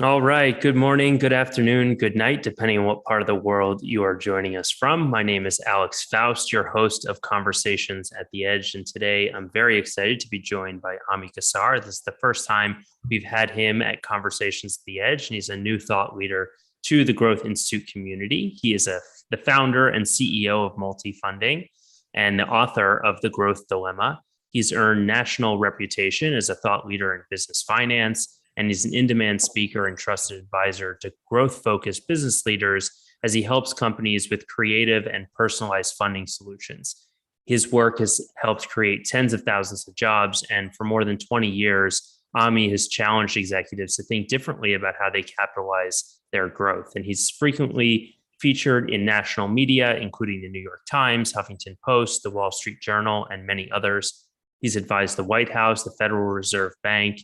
All right. Good morning, good afternoon, good night, depending on what part of the world you are joining us from. My name is Alex Faust, your host of Conversations at the Edge. And today I'm very excited to be joined by Ami Kassar. This is the first time we've had him at Conversations at the Edge, and he's a new thought leader to the Growth Institute community. He is the founder and CEO of Multifunding and the author of The Growth Dilemma. He's earned national reputation as a thought leader in business finance, and he's an in-demand speaker and trusted advisor to growth-focused business leaders as he helps companies with creative and personalized funding solutions. His work has helped create tens of thousands of jobs, and for more than 20 years, Ami has challenged executives to think differently about how they capitalize their growth. And he's frequently featured in national media, including the New York Times, Huffington Post, the Wall Street Journal, and many others. He's advised the White House, the Federal Reserve Bank,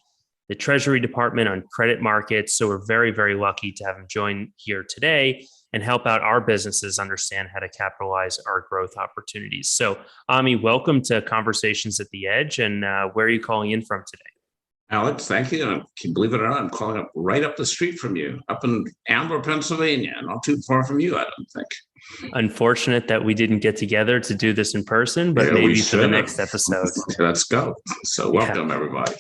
the Treasury Department on credit markets. So we're very, very lucky to have him join here today and help out our businesses understand how to capitalize our growth opportunities. So Ami, welcome to Conversations at the Edge. And where are you calling in from today? Alex, thank you. And believe it or not, I'm calling up right up the street from you, up in Ambler, Pennsylvania, not too far from you, I don't think. Unfortunate that we didn't get together to do this in person, but maybe for the next episode. Let's go. So welcome, everybody.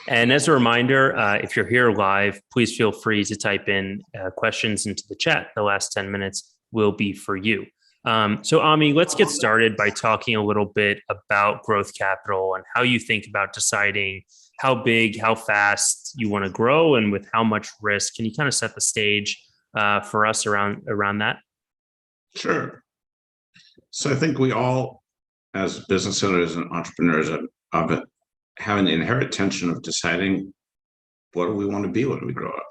And as a reminder, if you're here live, please feel free to type in questions into the chat. The last 10 minutes will be for you. So Ami, let's get started by talking a little bit about growth capital and how you think about deciding how big, how fast you want to grow and with how much risk. Can you kind of set the stage for us around that? Sure. So I think we all, as business owners and entrepreneurs, have an inherent tension of deciding what do we want to be when we grow up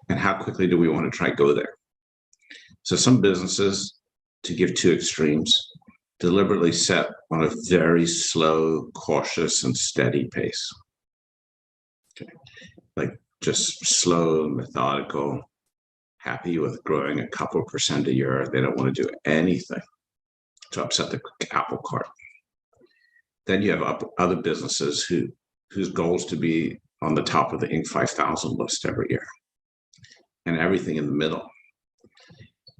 and how quickly do we want to try to go there. So some businesses, to give two extremes, deliberately set on a very slow, cautious, and steady pace. Okay. Like just slow, methodical, happy with growing a couple % a year. They don't want to do anything to upset the apple cart. Then you have other businesses whose goal is to be on the top of the Inc. 5000 list every year, and everything in the middle.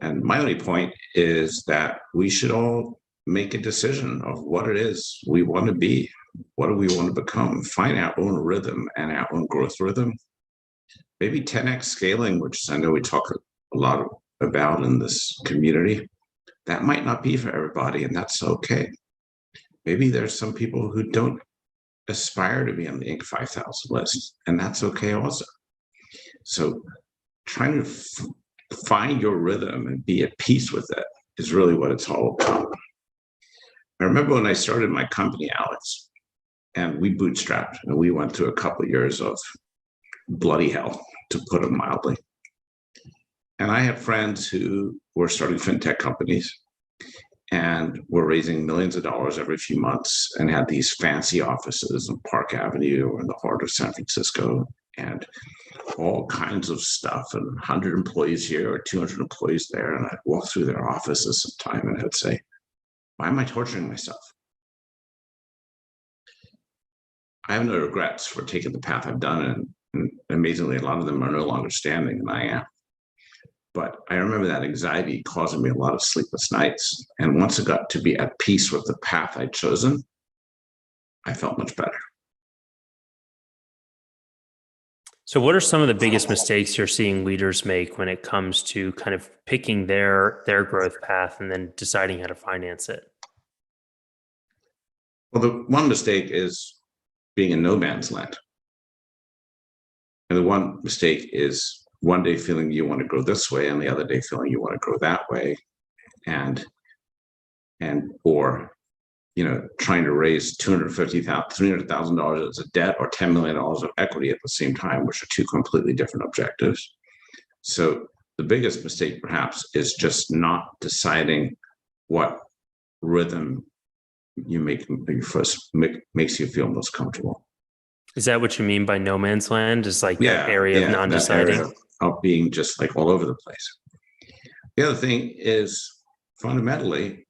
And my only point is that we should all make a decision of what it is we want to be, what do we want to become, find our own rhythm and our own growth rhythm. Maybe 10x scaling, which I know we talk a lot about in this community, that might not be for everybody, and that's okay. Maybe there's some people who don't aspire to be on the Inc. 5000 list, and that's okay also. So trying to find your rhythm and be at peace with it is really what it's all about. I remember when I started my company, Alex, and we bootstrapped, and we went through a couple of years of bloody hell, to put it mildly. And I had friends who were starting fintech companies and were raising millions of dollars every few months and had these fancy offices on Park Avenue or in the heart of San Francisco and all kinds of stuff, and 100 employees here or 200 employees there. And I'd walk through their offices sometime and I'd say, why am I torturing myself? I have no regrets for taking the path I've done, and amazingly, a lot of them are no longer standing, and I am. But I remember that anxiety causing me a lot of sleepless nights. And once I got to be at peace with the path I'd chosen, I felt much better. So what are some of the biggest mistakes you're seeing leaders make when it comes to kind of picking their growth path and then deciding how to finance it? Well, the one mistake is being in no man's land. And the one mistake is one day feeling you want to grow this way and the other day feeling you want to grow that way, or trying to raise $300,000 as a debt or $10 million of equity at the same time, which are two completely different objectives. So the biggest mistake perhaps is just not deciding what rhythm you makes you feel most comfortable. Is that what you mean by no man's land? Is like that area of non-deciding? Of being just like all over the place. The other thing is fundamentally,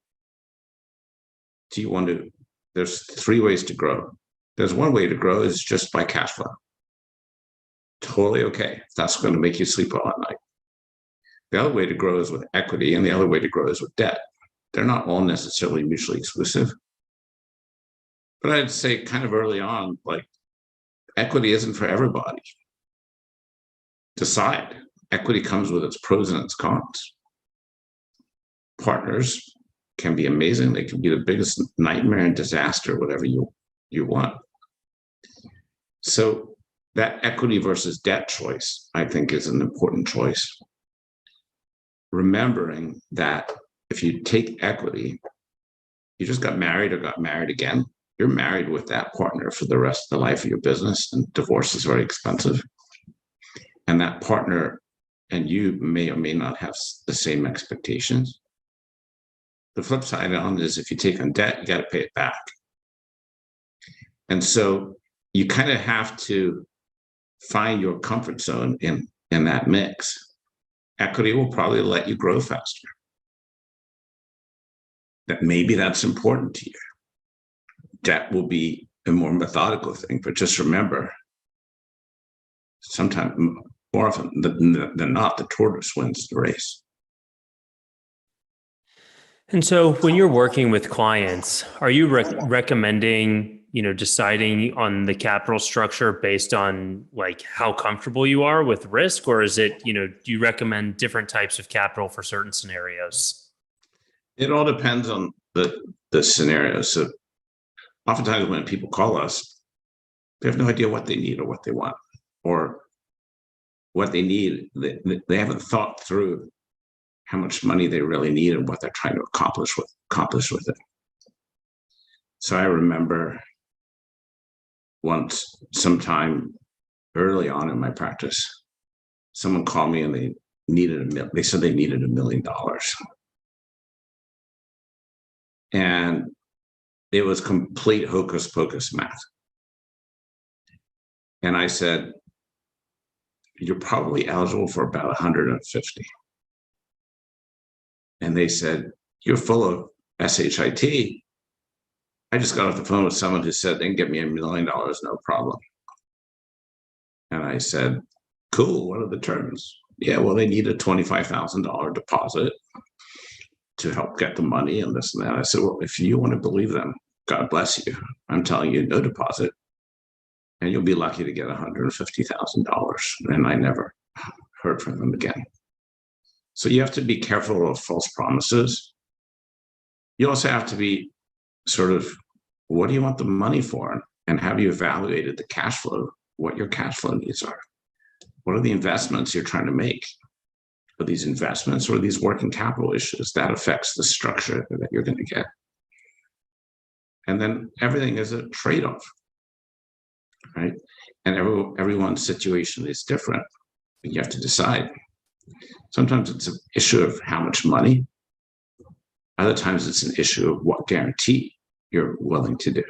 there's three ways to grow. There's one way to grow is just by cash flow. Totally okay. If that's going to make you sleep well at night. The other way to grow is with equity, and the other way to grow is with debt. They're not all necessarily mutually exclusive. But I'd say kind of early on, like, equity isn't for everybody. Decide. Equity comes with its pros and its cons. Partners can be amazing. They can be the biggest nightmare and disaster, whatever you want. So that equity versus debt choice, I think, is an important choice. Remembering that if you take equity, you just got married or got married again, you're married with that partner for the rest of the life of your business, and divorce is very expensive. And that partner and you may or may not have the same expectations. The flip side on is if you take on debt, you got to pay it back. And so you kind of have to find your comfort zone in that mix. Equity will probably let you grow faster. That maybe that's important to you. Debt will be a more methodical thing, but just remember, sometimes, more often than not, the tortoise wins the race. And so when you're working with clients, are you recommending, deciding on the capital structure based on like how comfortable you are with risk, or is it, do you recommend different types of capital for certain scenarios? It all depends on the scenario. So oftentimes when people call us, they have no idea what they need or what they want, or what they need. They haven't thought through how much money they really need and what they're trying to accomplish with it. So I remember once, sometime early on in my practice, someone called me and they said they needed $1 million. And it was complete hocus pocus math. And I said, you're probably eligible for about 150. And they said, you're full of SHIT. I just got off the phone with someone who said they can get me $1 million, no problem. And I said, cool, what are the terms? Yeah, well, they need a $25,000 deposit to help get the money and this and that. I said, well, if you want to believe them, God bless you. I'm telling you, no deposit. And you'll be lucky to get $150,000. And I never heard from them again. So you have to be careful of false promises. You also have to be sort of, what do you want the money for? And have you evaluated the cash flow, what your cash flow needs are? What are the investments you're trying to make? Are these investments or these working capital issues? That affects the structure that you're going to get. And then everything is a trade-off, right? And everyone's situation is different. You have to decide. Sometimes it's an issue of how much money. Other times it's an issue of what guarantee you're willing to do.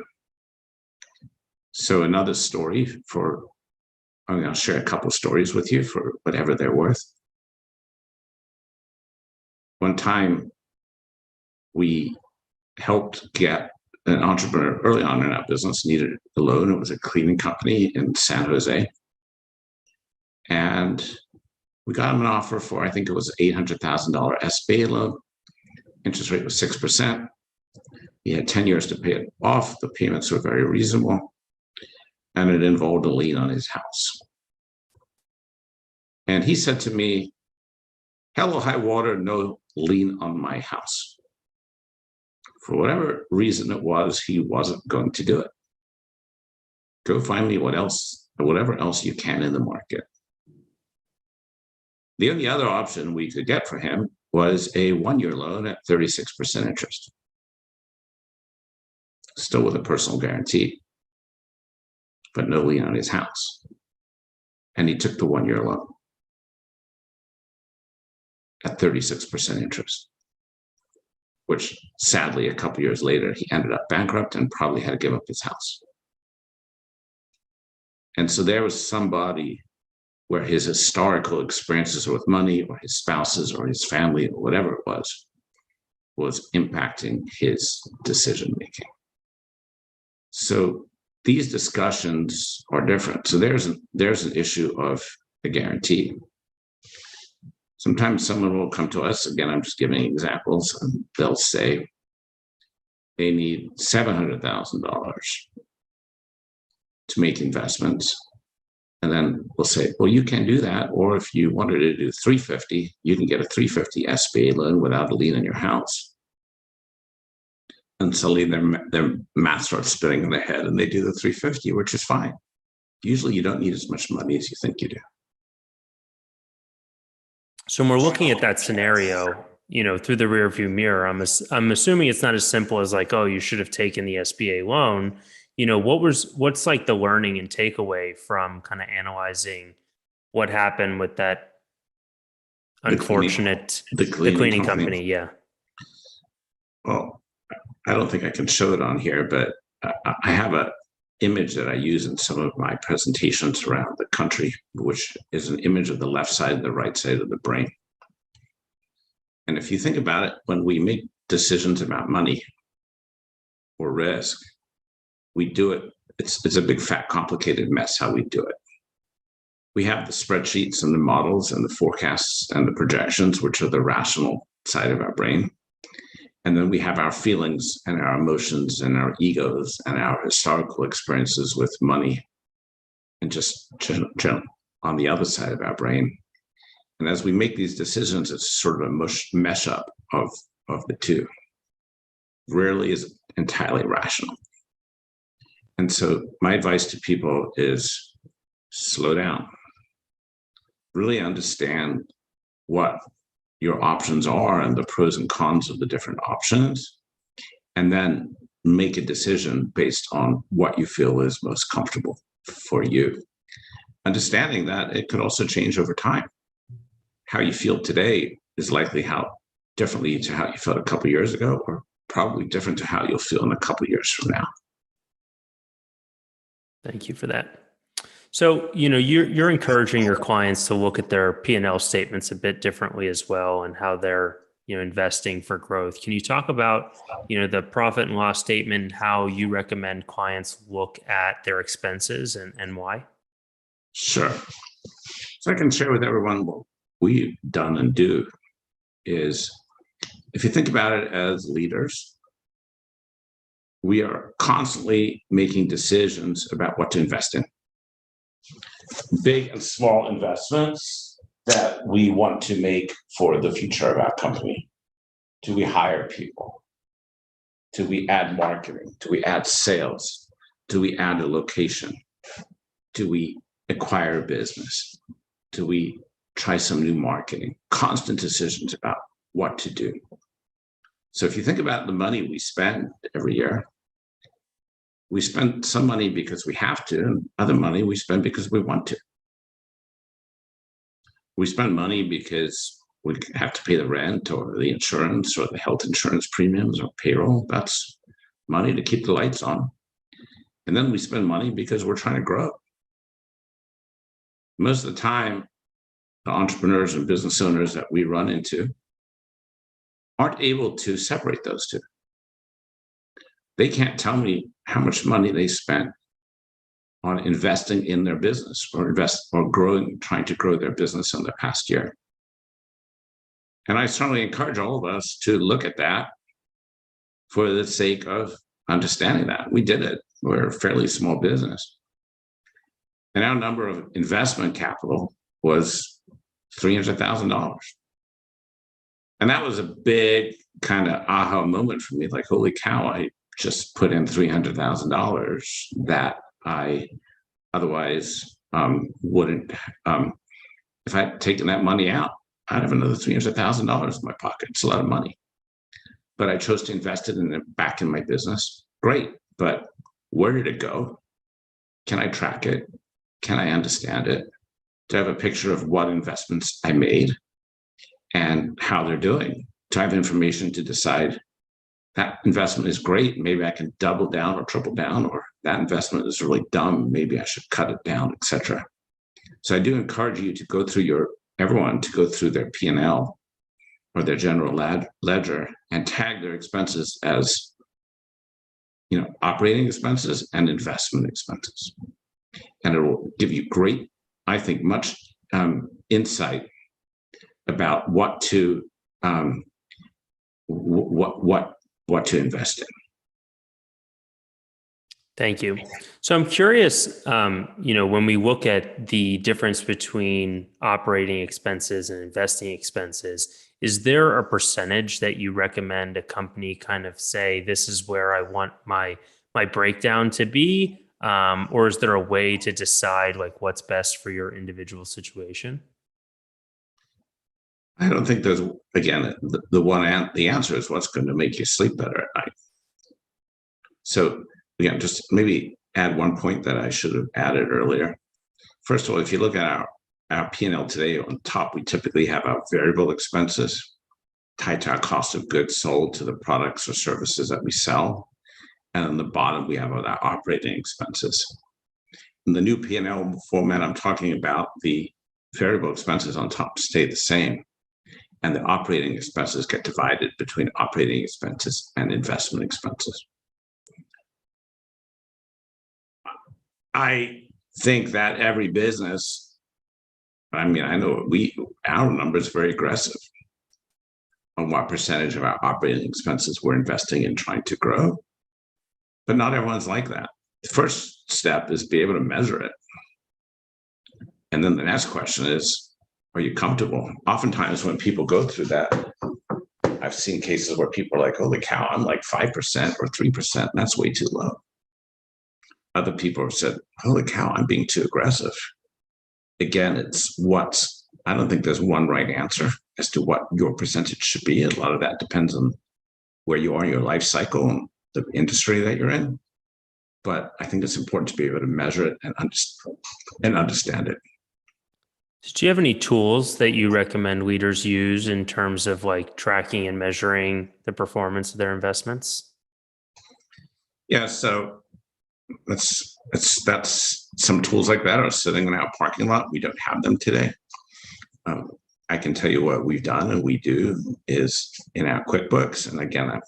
So another story I'm going to share a couple of stories with you for whatever they're worth. One time we helped get an entrepreneur early on in our business, needed a loan. It was a cleaning company in San Jose. And we got him an offer for, I think it was $800,000 SBA loan. Interest rate was 6%. He had 10 years to pay it off. The payments were very reasonable. And it involved a lien on his house. And he said to me, hell or high water, no lien on my house. For whatever reason it was, he wasn't going to do it. Go find me whatever else you can in the market. The only other option we could get for him was a 1-year loan at 36% interest. Still with a personal guarantee, but no lien on his house. And he took the 1-year loan at 36% interest, which sadly, a couple years later, he ended up bankrupt and probably had to give up his house. And so there was somebody where his historical experiences with money or his spouses or his family or whatever it was impacting his decision-making. So these discussions are different. So there's an issue of a guarantee. Sometimes someone will come to us, again, I'm just giving examples, and they'll say they need $700,000 to make investments. And then we'll say, well, you can do that. Or if you wanted to do 350, you can get a 350 SBA loan without a lien on your house. And suddenly their math starts spinning in their head and they do the 350, which is fine. Usually you don't need as much money as you think you do. So when we're looking at that scenario, through the rearview mirror, I'm assuming it's not as simple as like, oh, you should have taken the SBA loan. What's like the learning and takeaway from kind of analyzing what happened with that unfortunate, the cleaning company? Yeah. Well, I don't think I can show it on here, but I have an image that I use in some of my presentations around the country, which is an image of the left side and the right side of the brain. And if you think about it, when we make decisions about money or risk, we do it. It's a big, fat, complicated mess how we do it. We have the spreadsheets and the models and the forecasts and the projections, which are the rational side of our brain. And then we have our feelings and our emotions and our egos and our historical experiences with money and just on the other side of our brain. And as we make these decisions, it's sort of a mesh up of the two. Rarely is entirely rational. And so my advice to people is slow down. Really understand what your options are and the pros and cons of the different options, and then make a decision based on what you feel is most comfortable for you. Understanding that it could also change over time. How you feel today is likely how differently to how you felt a couple of years ago, or probably different to how you'll feel in a couple of years from now. Thank you for that. So, you're encouraging your clients to look at their P&L statements a bit differently as well, and how they're, investing for growth. Can you talk about, the profit and loss statement, and how you recommend clients look at their expenses and why? Sure. So I can share with everyone what we've done and do is, if you think about it as leaders, we are constantly making decisions about what to invest in. Big and small investments that we want to make for the future of our company. Do we hire people? Do we add marketing? Do we add sales? Do we add a location? Do we acquire a business? Do we try some new marketing? Constant decisions about what to do. So if you think about the money we spend every year, we spend some money because we have to, and other money we spend because we want to. We spend money because we have to pay the rent or the insurance or the health insurance premiums or payroll. That's money to keep the lights on. And then we spend money because we're trying to grow. Most of the time, the entrepreneurs and business owners that we run into aren't able to separate those two. They can't tell me how much money they spent on investing in their business or trying to grow their business in the past year. And I certainly encourage all of us to look at that for the sake of understanding that. We did it. We're a fairly small business. And our number of investment capital was $300,000. And that was a big kind of aha moment for me, like, holy cow, I just put in $300,000 that I otherwise wouldn't. If I'd taken that money out, I'd have another $300,000 in my pocket. It's a lot of money. But I chose to invest it back in my business. Great. But where did it go? Can I track it? Can I understand it? To have a picture of what investments I made and how they're doing. To have information to decide that investment is great. Maybe I can double down or triple down, or that investment is really dumb. Maybe I should cut it down, etc. So I do encourage you to go through everyone to go through their P&L or their general ledger and tag their expenses as operating expenses and investment expenses. And it will give you great, I think, much insight about what to invest in. Thank you. So I'm curious, when we look at the difference between operating expenses and investing expenses, is there a percentage that you recommend a company kind of say, this is where I want my breakdown to be? Or is there a way to decide like what's best for your individual situation? I don't think there's, again, the answer is what's going to make you sleep better at night. So again, just maybe add one point that I should have added earlier. First of all, if you look at our P&L today, on top, we typically have our variable expenses tied to our cost of goods sold to the products or services that we sell. And on the bottom, we have our operating expenses. In the new P&L format I'm talking about, the variable expenses on top stay the same, and the operating expenses get divided between operating expenses and investment expenses. I think that every business, I know our number is very aggressive on what percentage of our operating expenses we're investing in trying to grow, but not everyone's like that. The first step is be able to measure it. And then the next question is, are you comfortable? Oftentimes when people go through that, I've seen cases where people are like, holy cow, I'm like 5% or 3%. And that's way too low. Other people have said, holy cow, I'm being too aggressive. Again, I don't think there's one right answer as to what your percentage should be. A lot of that depends on where you are in your life cycle and the industry that you're in. But I think it's important to be able to measure it and understand it. Do you have any tools that you recommend leaders use in terms of like tracking and measuring the performance of their investments? Yeah, so that's some tools like that are sitting in our parking lot. We don't have them today. I can tell you what we've done and we do is in our QuickBooks. And again, I'm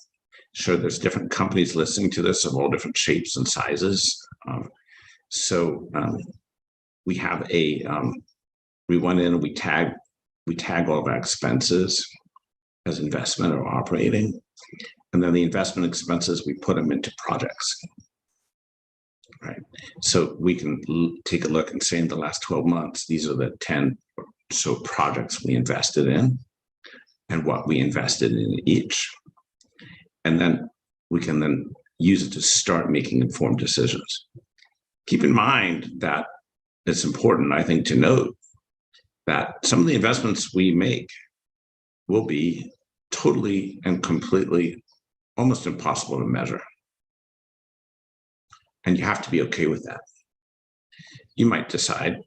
sure there's different companies listening to this of all different shapes and sizes. We have we went in and we tag all of our expenses as investment or operating. And then the investment expenses, we put them into projects. Right. So we can take a look and say in the last 12 months, these are the 10 or so projects we invested in and what we invested in each. And then we can then use it to start making informed decisions. Keep in mind that it's important, I think, to note that some of the investments we make will be totally and completely almost impossible to measure. And you have to be okay with that. You might decide,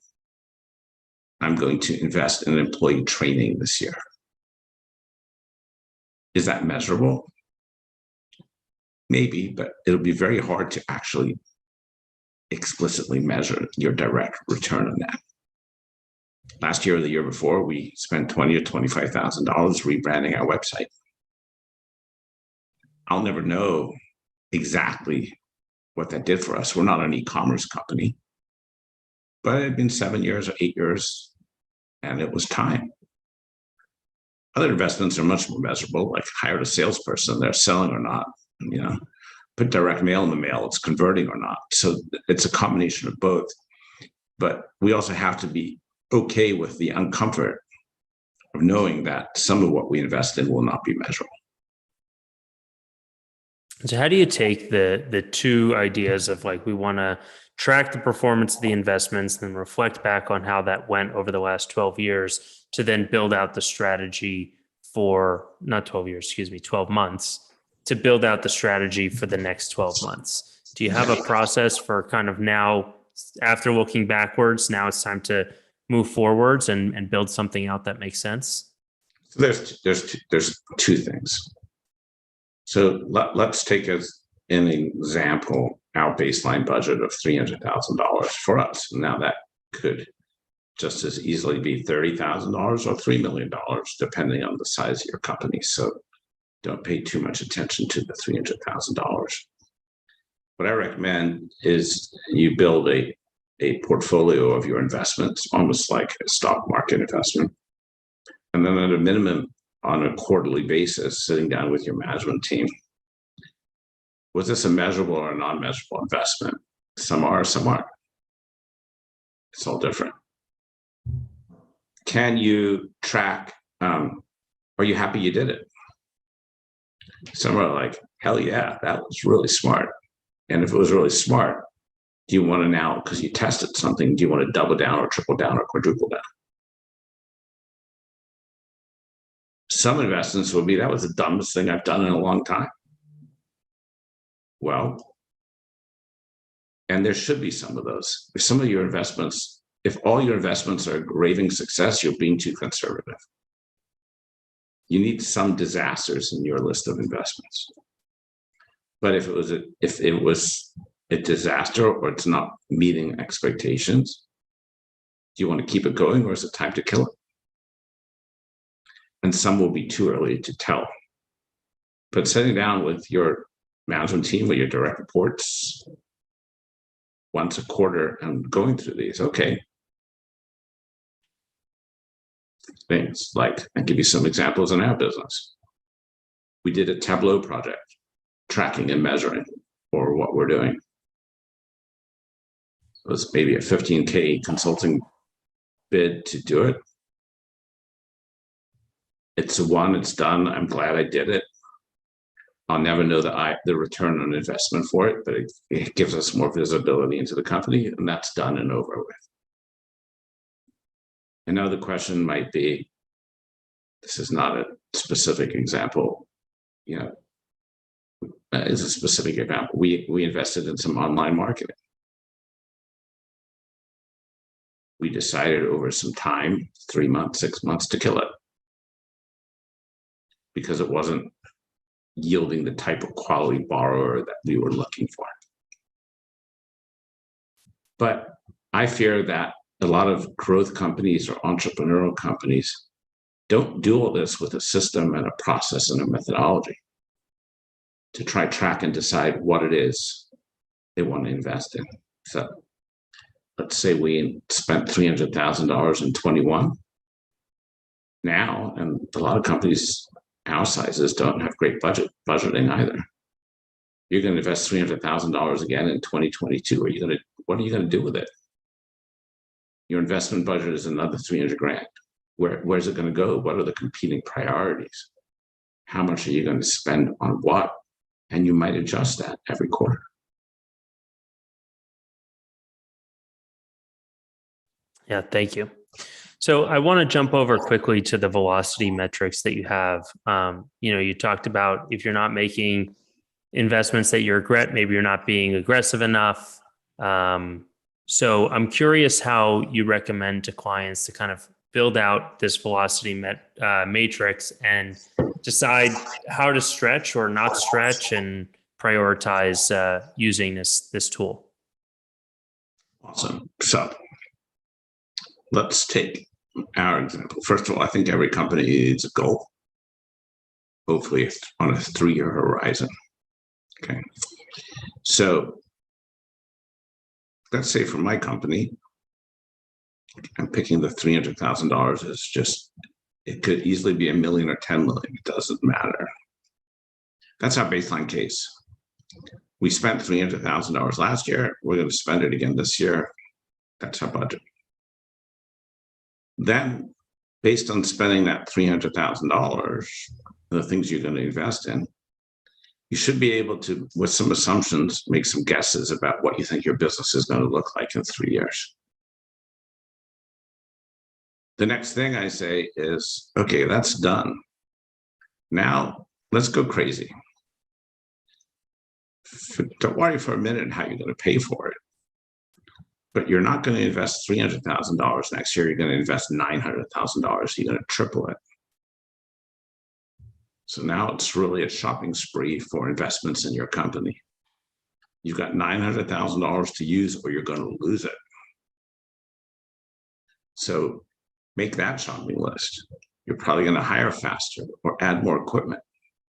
I'm going to invest in employee training this year. Is that measurable? Maybe, but it'll be very hard to actually explicitly measure your direct return on that. Last year or the year before, we spent $20,000 or $25,000 rebranding our website. I'll never know exactly what that did for us. We're not an e-commerce company, but it had been 7 years or 8 years, and it was time. Other investments are much more measurable, like hired a salesperson, they're selling or not, put direct mail in the mail, it's converting or not. So it's a combination of both. But we also have to be okay with the uncomfort of knowing that some of what we invest in will not be measurable. So how do you take the two ideas of like, we want to track the performance of the investments, then reflect back on how that went over the last 12 years to then build out the strategy for, not 12 years, 12 months, to build out the strategy for the next 12 months? Do you have a process for kind of now, after looking backwards, now it's time to move forwards and build something out that makes sense? So there's two things. So let's take as an example our baseline budget of $300,000 for us. Now that could just as easily be $30,000 or $3 million, depending on the size of your company. So don't pay too much attention to the $300,000. what I recommend is you build a portfolio of your investments, almost like a stock market investment. And then at a minimum, on a quarterly basis, sitting down with your management team. Was this a measurable or a non-measurable investment? Some are, some aren't. It's all different. Can you track, are you happy you did it? Some are like, hell yeah, that was really smart. And if it was really smart, do you want to now, because you tested something, do you want to double down or triple down or quadruple down? Some investments will be, that was the dumbest thing I've done in a long time. Well, and there should be some of those. If some of your investments, if all your investments are raving success, you're being too conservative. You need some disasters in your list of investments. But if it was a disaster or it's not meeting expectations, do you want to keep it going or is it time to kill it? And some will be too early to tell. But sitting down with your management team, with your direct reports, once a quarter and going through these, okay. Things like, I'll give you some examples in our business. We did a Tableau project, tracking and measuring for what we're doing. It was maybe a 15K consulting bid to do it. It's it's done. I'm glad I did it. I'll never know the return on investment for it, but it gives us more visibility into the company, and that's done and over with. Another question might be, this is not a specific example, it's a specific example. We invested in some online marketing. We decided over some time, 3 months, 6 months, to kill it because it wasn't yielding the type of quality borrower that we were looking for. But I fear that a lot of growth companies or entrepreneurial companies don't do all this with a system and a process and a methodology to try, track, and decide what it is they want to invest in. So let's say we spent $300,000 in 21 now, and a lot of companies our sizes don't have great budgeting either. You're going to invest $300,000 again in 2022. What are you going to do with it? Your investment budget is another 300 grand. Where's it going to go? What are the competing priorities? How much are you going to spend on what? And you might adjust that every quarter. Yeah, thank you. So I want to jump over quickly to the velocity metrics that you have. You talked about if you're not making investments that you regret, maybe you're not being aggressive enough. So I'm curious how you recommend to clients to kind of build out this velocity matrix and decide how to stretch or not stretch and prioritize using this tool. Awesome. So let's take our example. First of all, I think every company needs a goal, hopefully on a 3-year horizon. Okay. So let's say for my company, I'm picking the $300,000 as just, it could easily be $1 million or 10 million. It doesn't matter. That's our baseline case. We spent $300,000 last year. We're going to spend it again this year. That's our budget. Then, based on spending that $300,000, the things you're going to invest in, you should be able to, with some assumptions, make some guesses about what you think your business is going to look like in 3 years. The next thing I say is, okay, that's done. Now, let's go crazy. Don't worry for a minute how you're going to pay for it. But you're not going to invest $300,000 next year. You're going to invest $900,000. You're going to triple it. So now it's really a shopping spree for investments in your company. You've got $900,000 to use or you're going to lose it. So make that shopping list. You're probably going to hire faster or add more equipment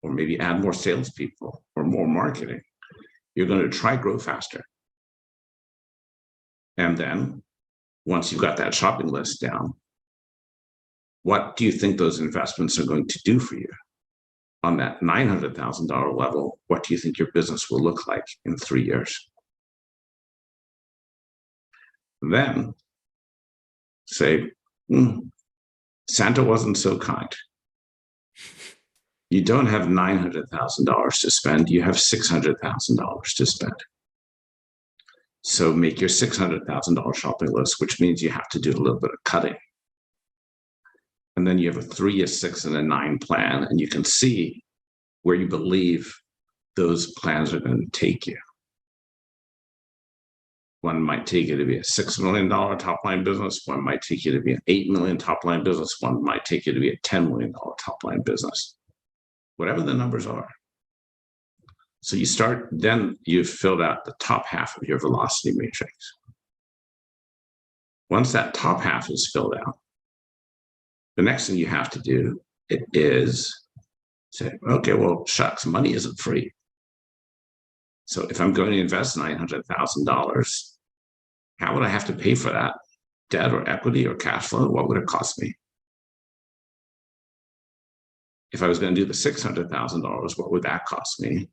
or maybe add more salespeople or more marketing you're going to try grow faster. And then once you've got that shopping list down, what do you think those investments are going to do for you? On that $900,000 level, what do you think your business will look like in 3 years? Then say, Santa wasn't so kind. You don't have $900,000 to spend, you have $600,000 to spend. So make your $600,000 shopping list, which means you have to do a little bit of cutting. And then you have a 3, a 6, and a 9 plan, and you can see where you believe those plans are going to take you. One might take you to be a $6 million top line business. One might take you to be an $8 million top line business. One might take you to be a $10 million top line business, whatever the numbers are. So you start, then you've filled out the top half of your velocity matrix. Once that top half is filled out, the next thing you have to do is say, okay, well, shucks, money isn't free. So if I'm going to invest $900,000, how would I have to pay for that? Debt or equity or cash flow? What would it cost me? If I was going to do the $600,000, what would that cost me?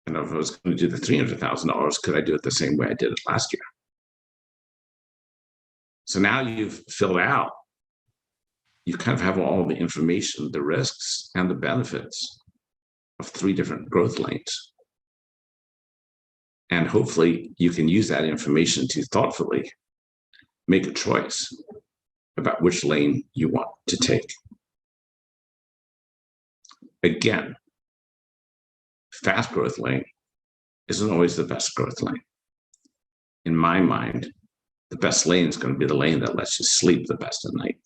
And if I was going to do the $300,000, could I do it the same way I did it last year? So now you've filled out, you kind of have all the information, the risks and the benefits of 3 different growth lanes. And hopefully you can use that information to thoughtfully make a choice about which lane you want to take. Again, fast growth lane isn't always the best growth lane. In my mind, the best lane is going to be the lane that lets you sleep the best at night.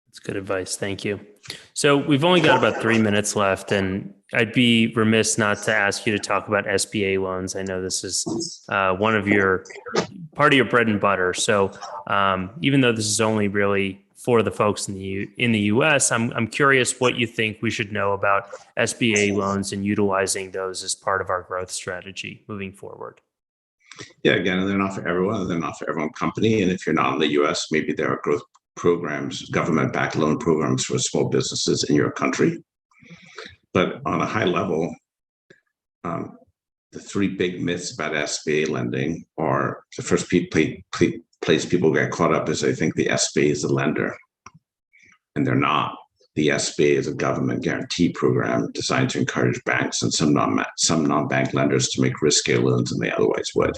That's good advice. Thank you. So we've only got about 3 minutes left, and I'd be remiss not to ask you to talk about SBA loans. I know this is one of your part of your bread and butter. So even though this is only really for the folks in the U.S., I'm curious what you think we should know about SBA loans and utilizing those as part of our growth strategy moving forward. Yeah, again, they're not for everyone. They're not for every company. And if you're not in the U.S., maybe there are growth programs, government-backed loan programs for small businesses in your country. But on a high level, the 3 big myths about SBA lending are the first place people get caught up is they think the SBA is a lender, and they're not. The SBA is a government guarantee program designed to encourage banks and some non-bank lenders to make riskier loans than they otherwise would.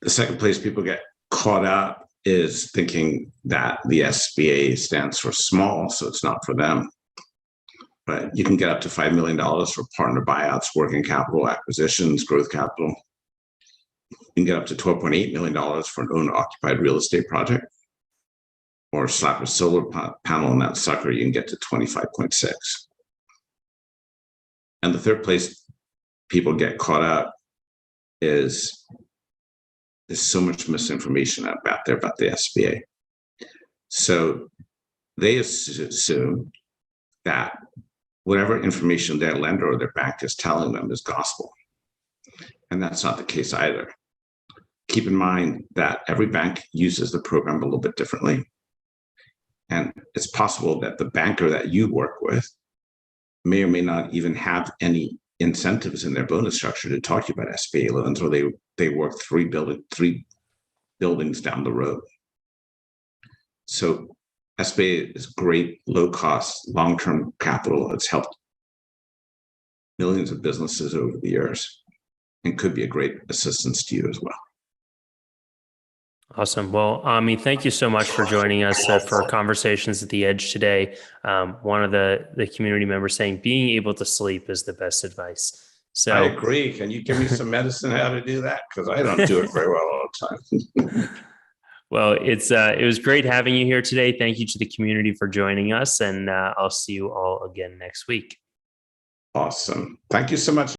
The second place people get caught up is thinking that the SBA stands for small, so it's not for them. But you can get up to $5 million for partner buyouts, working capital, acquisitions, growth capital. You can get up to $12.8 million for an owner-occupied real estate project, or slap a solar panel on that sucker, you can get to 25.6. And the third place people get caught up is there's so much misinformation out there about the SBA. So they assume that whatever information their lender or their bank is telling them is gospel. And that's not the case either. Keep in mind that every bank uses the program a little bit differently. And it's possible that the banker that you work with may or may not even have any incentives in their bonus structure to talk to you about SBA loans, or they work 3 buildings down the road. So SBA is great, low-cost, long-term capital. It's helped millions of businesses over the years and could be a great assistance to you as well. Awesome. Well, Ami, thank you so much for joining us for Conversations at the Edge today. One of the community members saying being able to sleep is the best advice. So I agree. Can you give me some medicine how to do that? Because I don't do it very well all the time. Well, it was great having you here today. Thank you to the community for joining us, and I'll see you all again next week. Awesome. Thank you so much.